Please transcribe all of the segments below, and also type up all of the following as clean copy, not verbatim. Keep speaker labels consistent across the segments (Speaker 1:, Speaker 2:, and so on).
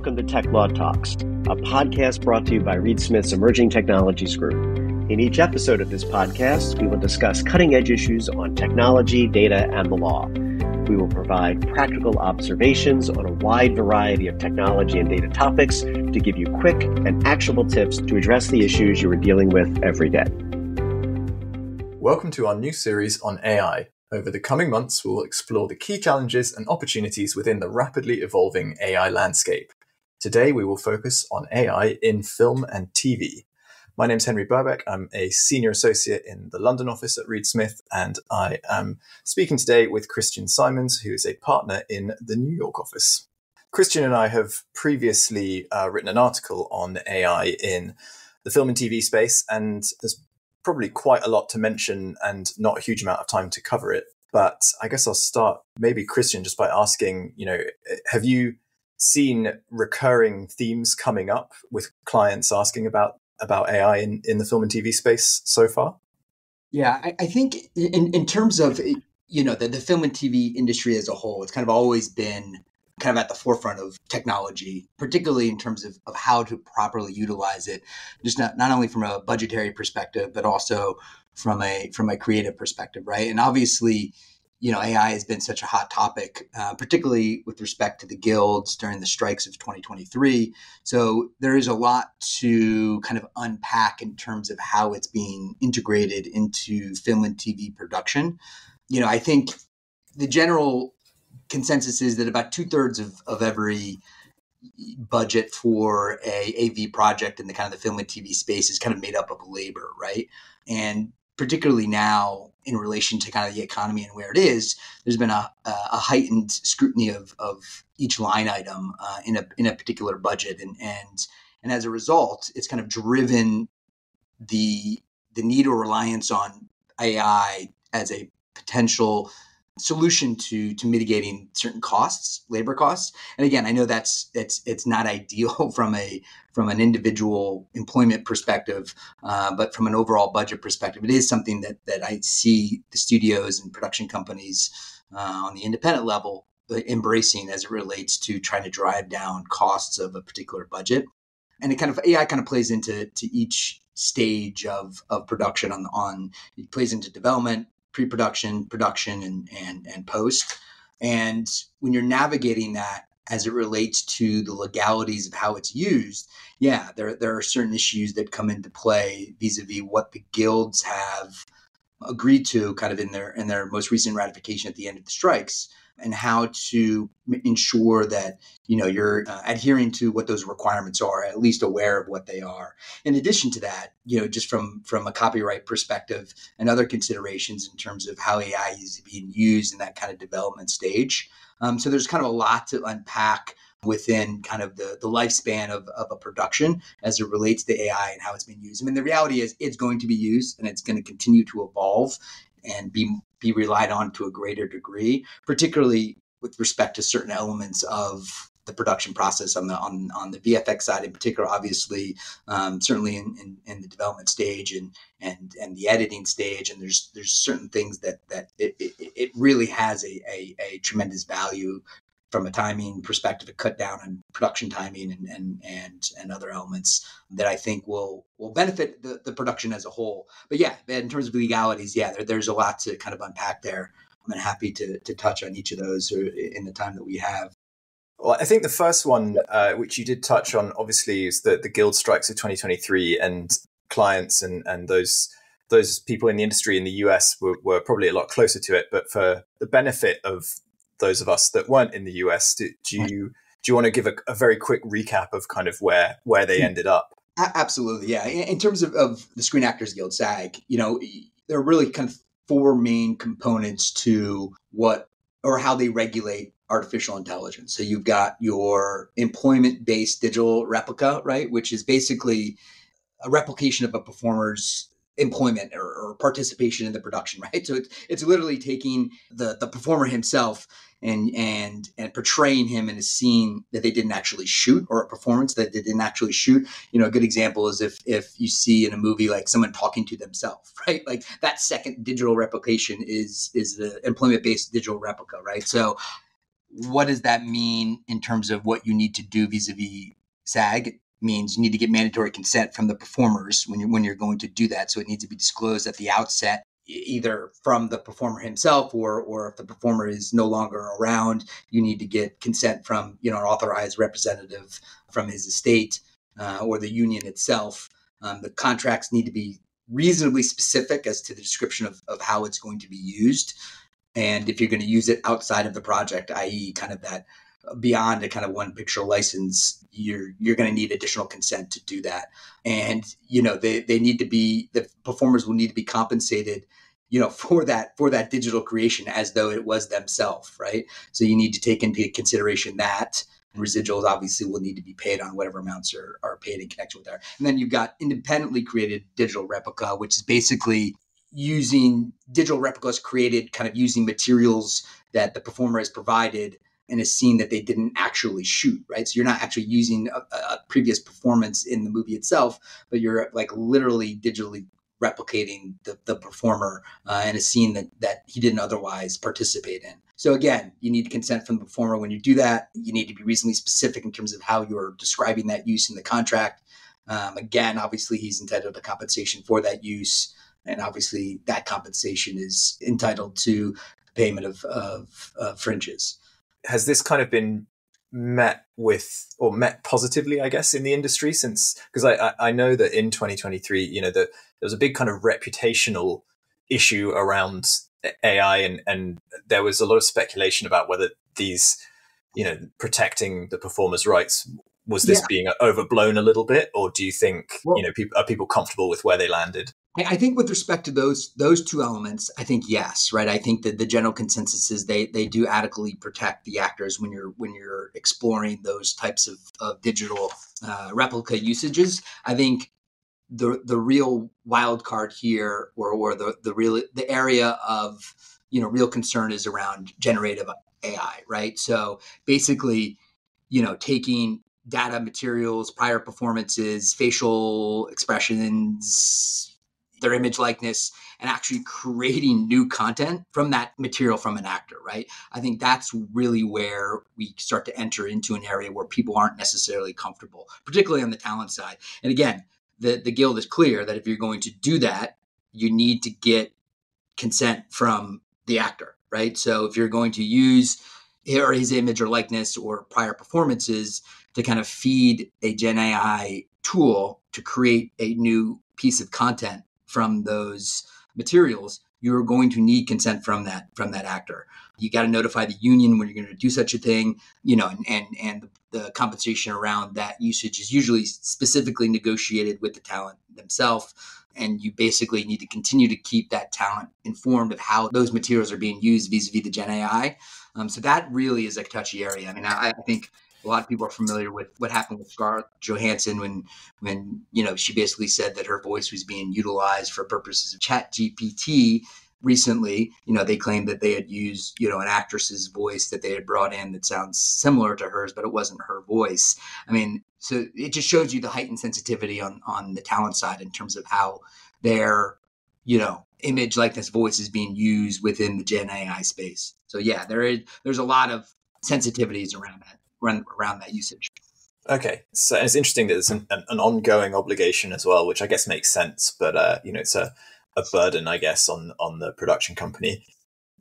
Speaker 1: welcome to Tech Law Talks, a podcast brought to you by Reed Smith's Emerging Technologies Group. In each episode of this podcast, we will discuss cutting-edge issues on technology, data, and the law. We will provide practical observations on a wide variety of technology and data topics to give you quick and actionable tips to address the issues you are dealing with every day.
Speaker 2: Welcome to our new series on AI. Over the coming months, we'll explore the key challenges and opportunities within the rapidly evolving AI landscape. Today, we will focus on AI in film and TV. My name is Henry Birkbeck. I'm a senior associate in the London office at Reed Smith, and I am speaking today with Christian Simonds, who is a partner in the New York office. Christian and I have previously written an article on AI in the film and TV space, and there's probably quite a lot to mention and not a huge amount of time to cover it. But I guess I'll start maybe, Christian, just by asking, have you seen recurring themes coming up with clients asking about AI in the film and TV space so far?
Speaker 3: Yeah, I think in terms of, the film and TV industry as a whole, it's kind of always been kind of at the forefront of technology, particularly in terms of how to properly utilize it, just not only from a budgetary perspective, but also from a creative perspective, right? And obviously, AI has been such a hot topic, particularly with respect to the guilds during the strikes of 2023. So there is a lot to kind of unpack in terms of how it's being integrated into film and TV production. I think the general consensus is that about 2/3 of every budget for a AV project in the kind of the film and TV space is kind of made up of labor, right? And particularly now in relation to kind of the economy and where it is, there's been a heightened scrutiny of each line item in a particular budget, and as a result, it's kind of driven the need or reliance on AI as a potential solution to mitigating certain costs, labor costs. And again, I know it's not ideal from an individual employment perspective, but from an overall budget perspective, it is something that I see the studios and production companies on the independent level embracing as it relates to trying to drive down costs of a particular budget. And AI kind of plays into each stage of production it plays into development, pre-production, production, and post. And when you're navigating that as it relates to the legalities of how it's used, there are certain issues that come into play vis-a-vis what the guilds have agreed to kind of in their most recent ratification at the end of the strikes, and how to ensure that you're adhering to what those requirements are, at least aware of what they are. In addition to that, just from a copyright perspective and other considerations in terms of how AI is being used in that kind of development stage. So there's kind of a lot to unpack within kind of the lifespan of a production as it relates to AI and how it's being used. I mean, the reality is it's going to be used and it's going to continue to evolve and be relied on to a greater degree, particularly with respect to certain elements of the production process on the VFX side in particular, obviously, certainly in the development stage and the editing stage. And there's certain things that it really has a tremendous value from a timing perspective, to cut down on production timing and other elements that I think will benefit the production as a whole. But in terms of legalities, there's a lot to kind of unpack there. I'm happy to touch on each of those in the time that we have.
Speaker 2: Well, I think the first one, which you did touch on, obviously, is the guild strikes of 2023, and clients and those people in the industry in the US were probably a lot closer to it. But for the benefit of those of us that weren't in the US, do you want to give a very quick recap of kind of where they ended up?
Speaker 3: Absolutely, yeah. In terms of the Screen Actors Guild, SAG, there are really kind of four main components to how they regulate artificial intelligence. So you've got your employment-based digital replica, right, which is basically a replication of a performer's employment or participation in the production, right? So it's literally taking the performer himself and portraying him in a scene that they didn't actually shoot, or a performance that they didn't actually shoot. A good example is if you see in a movie like someone talking to themselves, right? Like that second digital replication is the employment-based digital replica, right? So what does that mean in terms of what you need to do vis-a-vis SAG? Means you need to get mandatory consent from the performers when you're going to do that. So it needs to be disclosed at the outset, either from the performer himself or if the performer is no longer around, you need to get consent from an authorized representative from his estate or the union itself. The contracts need to be reasonably specific as to the description of how it's going to be used. And if you're going to use it outside of the project, i.e. kind of that beyond a kind of one picture license, you're going to need additional consent to do that. And, they need to be, the performers will need to be compensated, for that digital creation as though it was themselves, right? So you need to take into consideration that residuals obviously will need to be paid on whatever amounts are paid in connection with that. And then you've got independently created digital replica, which is basically using digital replicas created kind of using materials that the performer has provided in a scene that they didn't actually shoot, right? So you're not actually using a previous performance in the movie itself, but you're like literally digitally replicating the performer in a scene that he didn't otherwise participate in. So again, you need consent from the performer when you do that. You need to be reasonably specific in terms of how you're describing that use in the contract. Again, obviously, he's entitled to compensation for that use. And obviously, that compensation is entitled to payment of fringes.
Speaker 2: Has this kind of been met positively, I guess, in the industry since? Because I know that in 2023, there was a big kind of reputational issue around AI, and there was a lot of speculation about whether these, protecting the performer's rights, was this being overblown a little bit, or do you think, are people comfortable with where they landed?
Speaker 3: I think with respect to those two elements, I think yes, right. I think that the general consensus is they do adequately protect the actors when you're exploring those types of digital replica usages. I think the real wild card here, or the area of real concern is around generative AI, right? So basically, taking data, materials, prior performances, facial expressions, their image likeness, and actually creating new content from that material from an actor, right? I think that's really where we start to enter into an area where people aren't necessarily comfortable, particularly on the talent side. And again, the Guild is clear that if you're going to do that, you need to get consent from the actor, right? So if you're going to use his image or likeness or prior performances to kind of feed a Gen AI tool to create a new piece of content from those materials, you're going to need consent from that actor. You got to notify the union when you're going to do such a thing, and the compensation around that usage is usually specifically negotiated with the talent themselves. And you basically need to continue to keep that talent informed of how those materials are being used vis-a-vis the Gen AI. So that really is a touchy area. I mean, I think a lot of people are familiar with what happened with Scarlett Johansson when she basically said that her voice was being utilized for purposes of ChatGPT. Recently, they claimed that they had used, an actress's voice that they had brought in that sounds similar to hers, but it wasn't her voice. I mean, so it just shows you the heightened sensitivity on the talent side in terms of how their, image likeness voice is being used within the Gen AI space. So yeah, there's a lot of sensitivities around that usage.
Speaker 2: Okay, so it's interesting that there's an ongoing obligation as well, which I guess makes sense, but it's a burden, I guess, on the production company.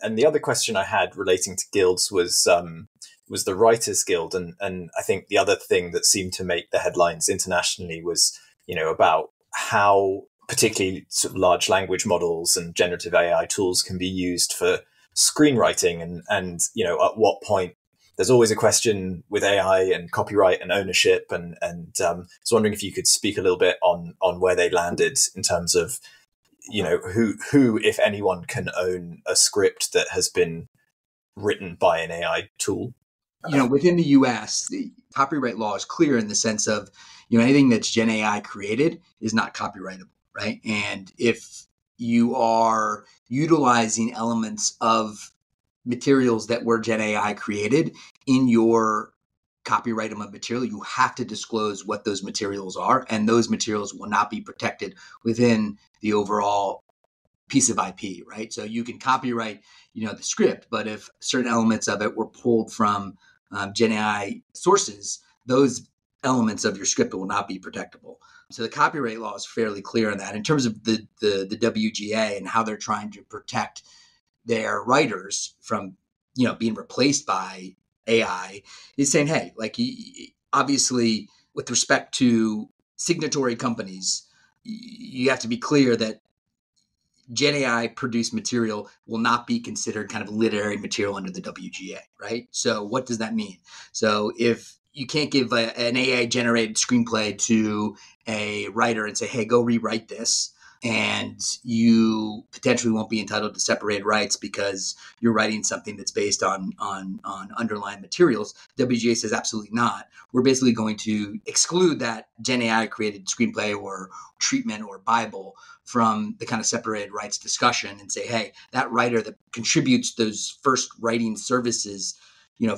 Speaker 2: And the other question I had relating to guilds was the Writers Guild, and I think the other thing that seemed to make the headlines internationally was about how particularly sort of large language models and generative AI tools can be used for screenwriting, and at what point. There's always a question with AI and copyright and ownership, and I was wondering if you could speak a little bit on where they landed in terms of who, if anyone, can own a script that has been written by an AI tool.
Speaker 3: Within the U.S., the copyright law is clear in the sense of anything that's Gen AI created is not copyrightable, right? And if you are utilizing elements of materials that were Gen AI created in your copyrightable material, you have to disclose what those materials are, and those materials will not be protected within the overall piece of IP, right? So you can copyright, the script, but if certain elements of it were pulled from Gen AI sources, those elements of your script will not be protectable. So the copyright law is fairly clear on that. In terms of the WGA and how they're trying to protect their writers from, being replaced by AI, is saying, hey, like, obviously, with respect to signatory companies, you have to be clear that Gen AI produced material will not be considered kind of literary material under the WGA, right? So what does that mean? So if you can't give an AI generated screenplay to a writer and say, hey, go rewrite this, and you potentially won't be entitled to separated rights because you're writing something that's based on underlying materials. WGA says absolutely not. We're basically going to exclude that Gen AI created screenplay or treatment or Bible from the kind of separated rights discussion and say, hey, that writer that contributes those first writing services,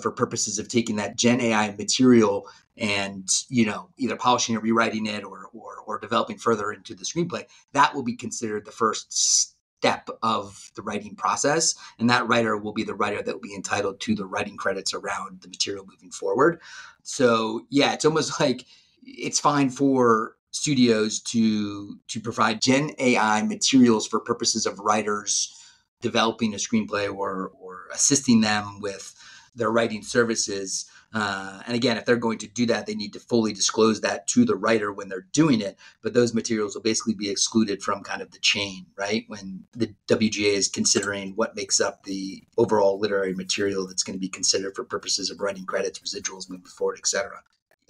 Speaker 3: for purposes of taking that Gen AI material and, either polishing it, rewriting it, or developing further into the screenplay, that will be considered the first step of the writing process. And that writer will be the writer that will be entitled to the writing credits around the material moving forward. So yeah, it's almost like it's fine for studios to provide Gen AI materials for purposes of writers developing a screenplay or assisting them with their writing services. And again, if they're going to do that, they need to fully disclose that to the writer when they're doing it. But those materials will basically be excluded from kind of the chain, right? When the WGA is considering what makes up the overall literary material that's going to be considered for purposes of writing credits, residuals, moving forward, et cetera.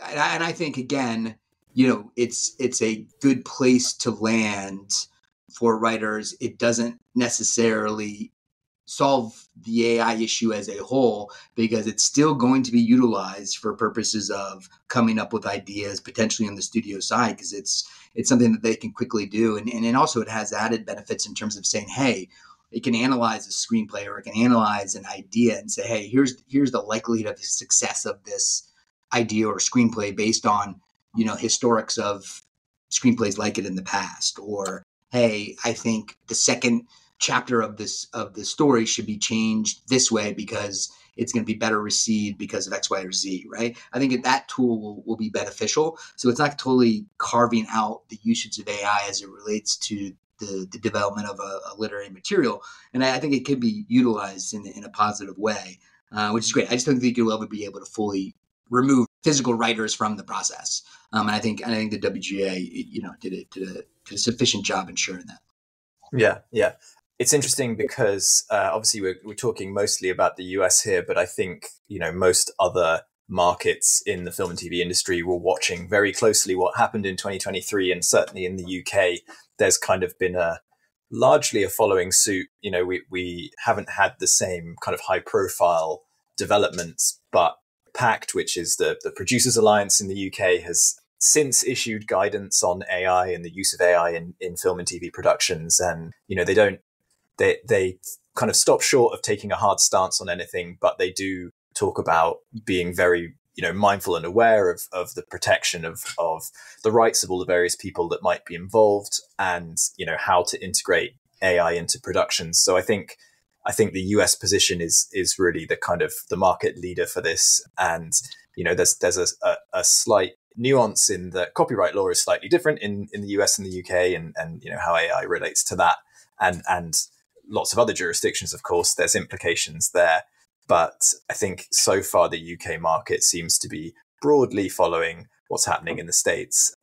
Speaker 3: And I think, again, it's a good place to land for writers. It doesn't necessarily solve the AI issue as a whole, because it's still going to be utilized for purposes of coming up with ideas, potentially on the studio side, because it's something that they can quickly do. And also it has added benefits in terms of saying, hey, it can analyze a screenplay or it can analyze an idea and say, hey, here's the likelihood of the success of this idea or screenplay based on, historics of screenplays like it in the past. Or, hey, I think the second chapter of the story should be changed this way because it's going to be better received because of X, Y, or Z, right? I think that tool will be beneficial. So it's not totally carving out the usage of AI as it relates to the development of a literary material. And I think it could be utilized in a positive way, which is great. I just don't think you'll ever be able to fully remove physical writers from the process. And I think the WGA, did a sufficient job ensuring that.
Speaker 2: Yeah. It's interesting because obviously we're talking mostly about the US here, but I think, most other markets in the film and TV industry were watching very closely what happened in 2023. And certainly in the UK, there's kind of been largely a following suit. We haven't had the same kind of high profile developments, but PACT, which is the Producers Alliance in the UK, has since issued guidance on AI and the use of AI in film and TV productions. And, they kind of stop short of taking a hard stance on anything, but they do talk about being very, mindful and aware of the protection of the rights of all the various people that might be involved and, how to integrate AI into productions. So I think the US position is really the kind of the market leader for this. And, there's a slight nuance in that copyright law is slightly different in the US and the UK and how AI relates to that. And lots of other jurisdictions, of course, there's implications there. But I think so far the UK market seems to be broadly following what's happening in the States.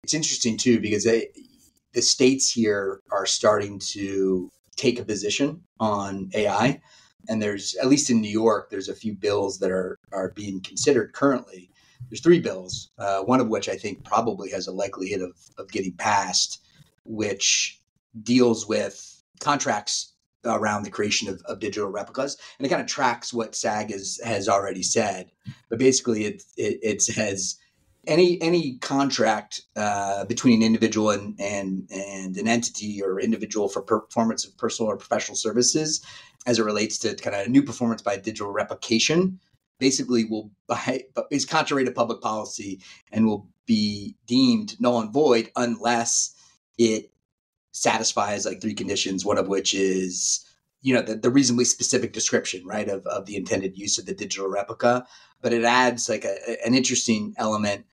Speaker 3: It's interesting, too, because the states here are starting to take a position on AI. And there's, at least in New York, there's a few bills that are being considered currently. There's 3 bills, one of which I think probably has a likelihood of getting passed, which deals with contracts around the creation of digital replicas. And it kind of tracks what SAG has already said. But basically it says any contract between an individual and an entity or individual for performance of personal or professional services as it relates to kind of new performance by digital replication basically is contrary to public policy and will be deemed null and void unless it satisfies like three conditions, one of which is, the reasonably specific description, right, of the intended use of the digital replica. But it adds like an interesting element,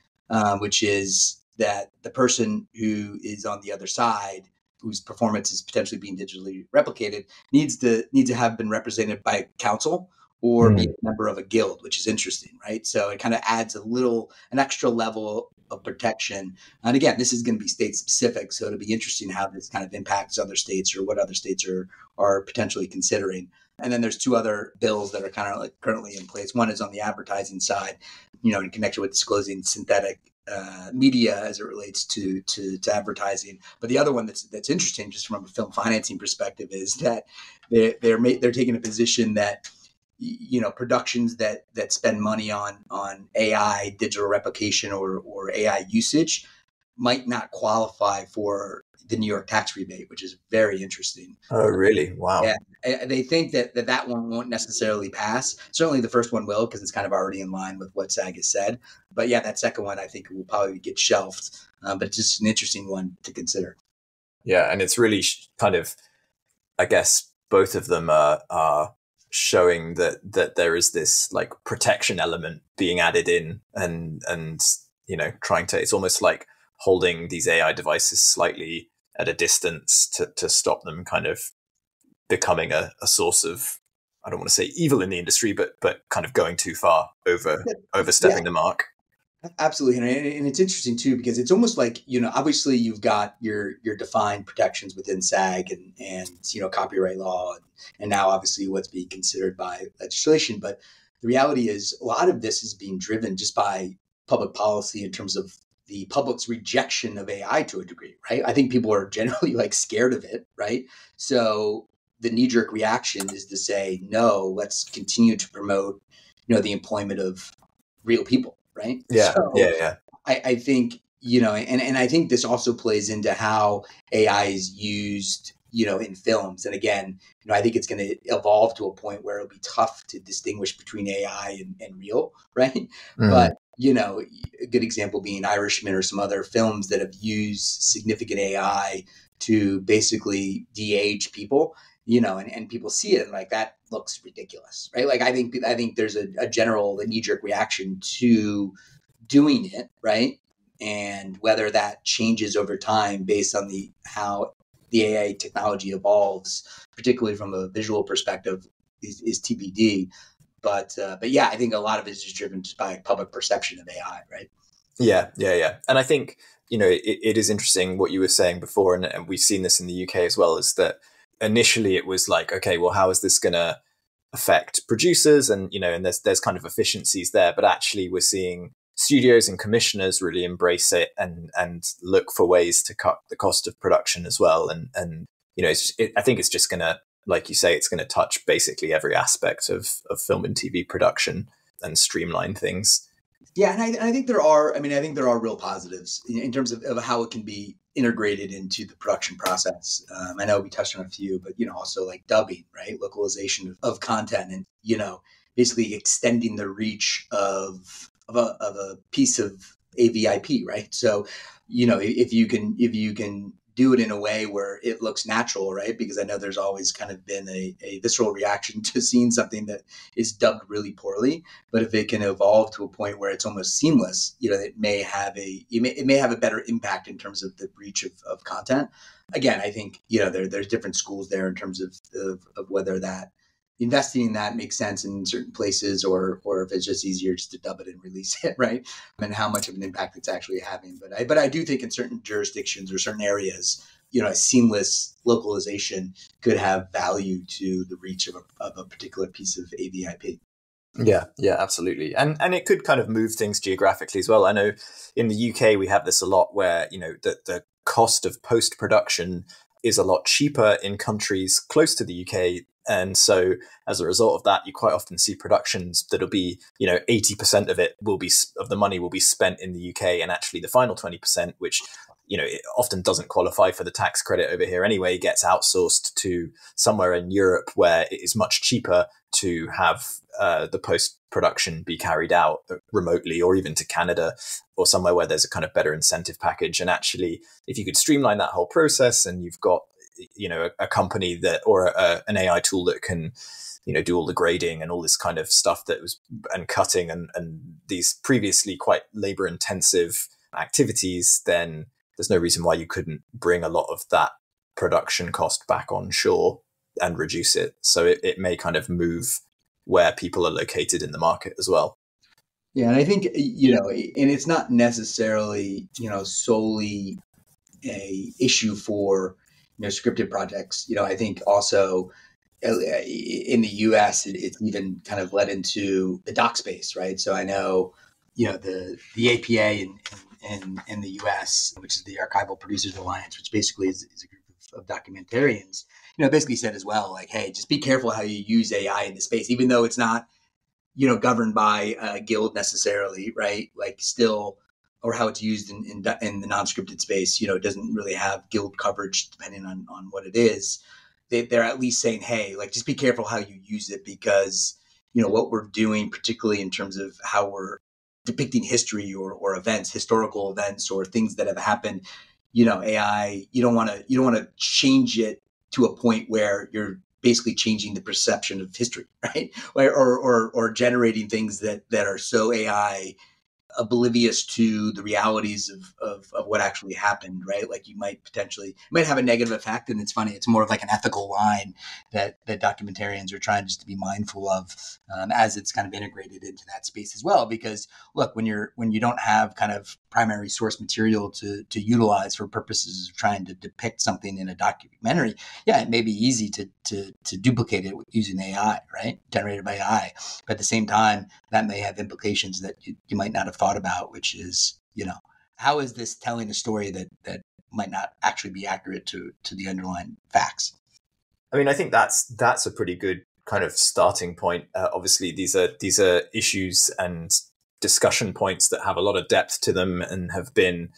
Speaker 3: which is that the person who is on the other side, whose performance is potentially being digitally replicated, needs to have been represented by counsel or be a member of a guild, which is interesting, right? So it kind of adds an extra level of protection. And again, this is going to be state specific, so it'll be interesting how this kind of impacts other states or what other states are potentially considering. And then there's two other bills that are kind of like currently in place. One is on the advertising side, in connection with disclosing synthetic media as it relates to advertising. But the other one that's interesting, just from a film financing perspective, is that they're taking a position that productions that spend money on AI digital replication or AI usage might not qualify for the New York tax rebate, which is very interesting.
Speaker 2: Oh, really? Wow.
Speaker 3: Yeah, they think that one won't necessarily pass. Certainly the first one will, because it's kind of already in line with what SAG has said. But yeah, that second one I think will probably get shelved. But it's just an interesting one to consider.
Speaker 2: Yeah, and it's really kind of, I guess, both of them are showing that there is this like protection element being added in, and trying to, it's almost like holding these AI devices slightly at a distance to stop them kind of becoming a source of, I don't want to say evil in the industry, but kind of going too far, overstepping the mark.
Speaker 3: Absolutely. And it's interesting too, because it's almost like, obviously you've got your defined protections within SAG and copyright law, and now obviously what's being considered by legislation. But the reality is a lot of this is being driven just by public policy in terms of the public's rejection of AI to a degree, right? I think people are generally like scared of it, right? So the knee-jerk reaction is to say, no, let's continue to promote, the employment of real people, right?
Speaker 2: Yeah,
Speaker 3: so
Speaker 2: yeah.
Speaker 3: I think, and I think this also plays into how AI is used, in films. And again, I think it's going to evolve to a point where it'll be tough to distinguish between AI and real, right? But, a good example being Irishman or some other films that have used significant AI to basically de-age people, and people see it and like, that looks ridiculous, right? Like, I think there's a general knee-jerk reaction to doing it, right? And whether that changes over time based on how the AI technology evolves, particularly from a visual perspective, is TBD. But yeah, I think a lot of it is just driven by public perception of AI, right?
Speaker 2: Yeah. And I think, it is interesting what you were saying before, and we've seen this in the UK as well, is that initially it was like, okay, well, how is this going to affect producers? And, and there's kind of efficiencies there, but actually we're seeing studios and commissioners really embrace it and look for ways to cut the cost of production as well. And I think it's just going to, like you say, it's going to touch basically every aspect of film and TV production and streamline things.
Speaker 3: Yeah, and I think there are real positives in terms of how it can be integrated into the production process. I know we touched on a few, but also like dubbing, right? Localization of content, and basically extending the reach of a piece of AVIP, right? So if you can do it in a way where it looks natural, right? Because I know there's always kind of been a visceral reaction to seeing something that is dubbed really poorly. But if it can evolve to a point where it's almost seamless, it may have a better impact in terms of the reach of content. Again, I think there's different schools there in terms of whether that investing in that makes sense in certain places, or if it's just easier just to dub it and release it, right? And how much of an impact it's actually having. But I do think in certain jurisdictions or certain areas, a seamless localization could have value to the reach of a particular piece of AVIP.
Speaker 2: Yeah, absolutely. And it could kind of move things geographically as well. I know in the UK we have this a lot where, the cost of post-production is a lot cheaper in countries close to the UK. And so as a result of that, you quite often see productions that'll be, 80% of the money will be spent in the UK, and actually the final 20%, which it often doesn't qualify for the tax credit over here anyway, gets outsourced to somewhere in Europe where it is much cheaper to have the post-production be carried out remotely, or even to Canada or somewhere where there's a kind of better incentive package. And actually, if you could streamline that whole process, and you've got a company that, or an AI tool that can do all the grading and all this kind of stuff and cutting and these previously quite labor intensive activities, then there's no reason why you couldn't bring a lot of that production cost back on shore and reduce it. So it may kind of move where people are located in the market as well.
Speaker 3: Yeah. And I think, and it's not necessarily, solely a issue for, scripted projects. I think also in the US, it's even kind of led into the doc space, right? So I know, the APA in the US, which is the Archival Producers Alliance, which basically is a group of documentarians, basically said as well, like, hey, just be careful how you use AI in the space, even though it's not, governed by a guild necessarily, right? Like still, or how it's used in the non-scripted space, it doesn't really have guild coverage depending on what it is. They're at least saying, hey, like, just be careful how you use it, because, what we're doing, particularly in terms of how we're depicting history or events, historical events, or things that have happened, AI, you don't want to change it to a point where you're basically changing the perception of history, right? Or generating things that are so AI oblivious to the realities of what actually happened, right? Like you might have a negative effect. And it's funny, it's more of like an ethical line that documentarians are trying just to be mindful of as it's kind of integrated into that space as well. Because look, when you don't have kind of primary source material to utilize for purposes of trying to depict something in a documentary, yeah, it may be easy to duplicate it using AI, right? Generated by AI. But at the same time, that may have implications that you might not have thought about, which is, how is this telling a story that might not actually be accurate to the underlying facts?
Speaker 2: I mean, I think that's a pretty good kind of starting point. Obviously, these are issues and discussion points that have a lot of depth to them and have been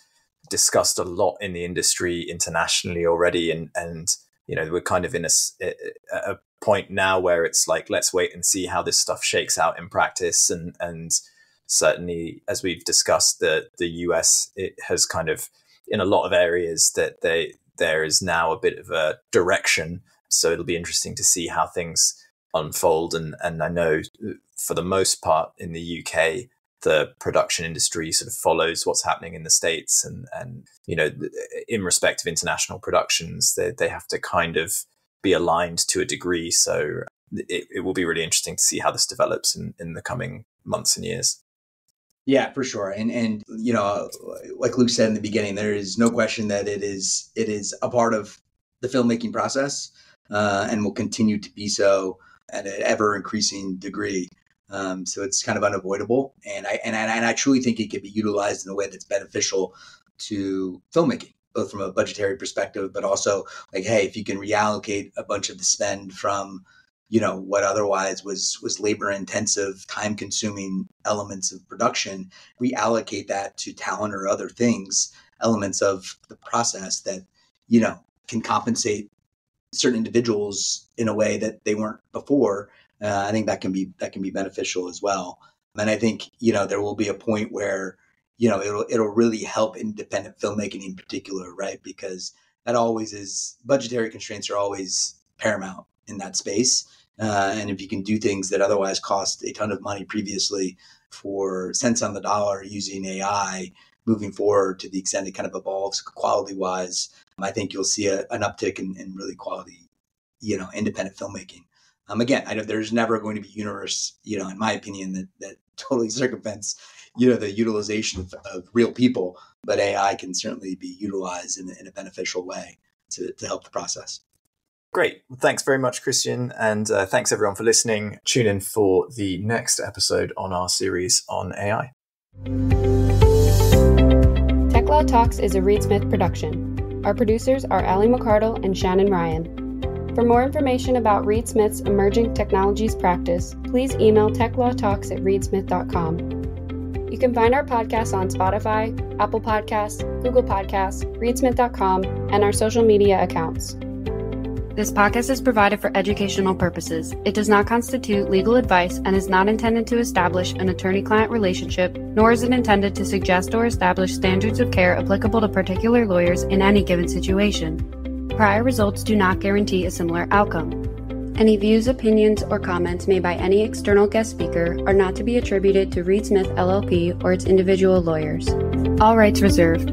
Speaker 2: discussed a lot in the industry internationally already. And we're kind of in a point now where it's like, let's wait and see how this stuff shakes out in practice. And certainly, as we've discussed, the US, it has kind of, in a lot of areas, that there is now a bit of a direction. So it'll be interesting to see how things unfold. And I know for the most part in the UK, the production industry sort of follows what's happening in the States. And in respect of international productions, they have to kind of be aligned to a degree. So it will be really interesting to see how this develops in the coming months and years.
Speaker 3: Yeah, for sure. And like Luke said in the beginning, there is no question that it is a part of the filmmaking process and will continue to be so at an ever increasing degree. So it's kind of unavoidable. And I truly think it could be utilized in a way that's beneficial to filmmaking, both from a budgetary perspective, but also like, hey, if you can reallocate a bunch of the spend from what otherwise was labor intensive, time consuming elements of production, reallocate that to talent or other things, elements of the process that, can compensate certain individuals in a way that they weren't before. I think that can be beneficial as well. And I think, there will be a point where, it'll really help independent filmmaking in particular, right? Because that always is, budgetary constraints are always paramount in that space. And if you can do things that otherwise cost a ton of money previously for cents on the dollar using AI moving forward, to the extent it kind of evolves quality wise, I think you'll see an uptick in really quality, independent filmmaking. Again, I know there's never going to be a universe, in my opinion, that totally circumvents, the utilization of real people, but AI can certainly be utilized in a beneficial way to help the process.
Speaker 2: Great. Well, thanks very much, Christian. And thanks everyone for listening. Tune in for the next episode on our series on AI.
Speaker 4: Tech Law Talks is a Reed Smith production. Our producers are Ali McCardle and Shannon Ryan. For more information about Reed Smith's emerging technologies practice, please email techlawtalks@reedsmith.com. You You can find our podcasts on Spotify, Apple Podcasts, Google Podcasts, readsmith.com, and our social media accounts. This podcast is provided for educational purposes. It does not constitute legal advice and is not intended to establish an attorney-client relationship, nor is it intended to suggest or establish standards of care applicable to particular lawyers in any given situation. Prior results do not guarantee a similar outcome. Any views, opinions, or comments made by any external guest speaker are not to be attributed to Reed Smith LLP or its individual lawyers. All rights reserved.